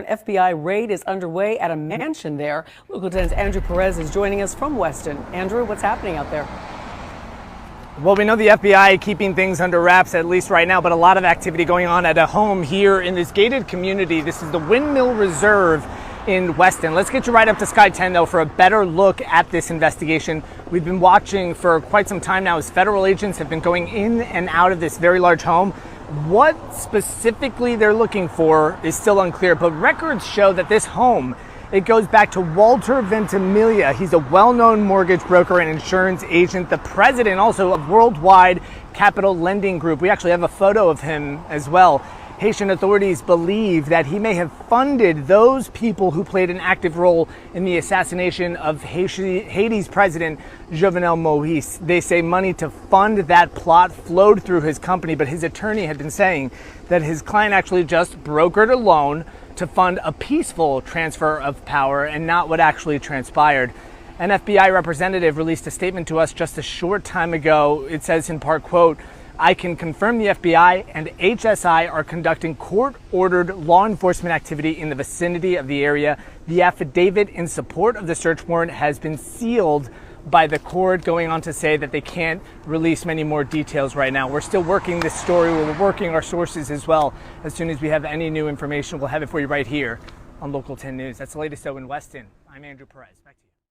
An FBI raid is underway at a mansion there. Local 10's Andrew Perez is joining us from Weston. Andrew, what's happening out there? Well, we know the FBI keeping things under wraps, at least right now, but a lot of activity going on at a home here in this gated community. This is the Windmill Reserve in Weston. Let's get you right up to Sky 10, though, for a better look at this investigation. We've been watching for quite some time now as federal agents have been going in and out of this very large home. What specifically they're looking for is still unclear, but records show that this home, it goes back to Walter Ventimiglia. He's a well-known mortgage broker and insurance agent, the president also of Worldwide Capital Lending Group. We actually have a photo of him as well. Haitian authorities believe that he may have funded those people who played an active role in the assassination of Haiti's president, Jovenel Moïse. They say money to fund that plot flowed through his company, but his attorney had been saying that his client actually just brokered a loan to fund a peaceful transfer of power and not what actually transpired. An FBI representative released a statement to us just a short time ago. It says in part, quote, "I can confirm the FBI and HSI are conducting court-ordered law enforcement activity in the vicinity of the area. The affidavit in support of the search warrant has been sealed by the court," going on to say that they can't release many more details right now. We're still working this story. We're working our sources as well. As soon as we have any new information, we'll have it for you right here on Local 10 News. That's the latest, though, in Weston. I'm Andrew Perez. Back to you.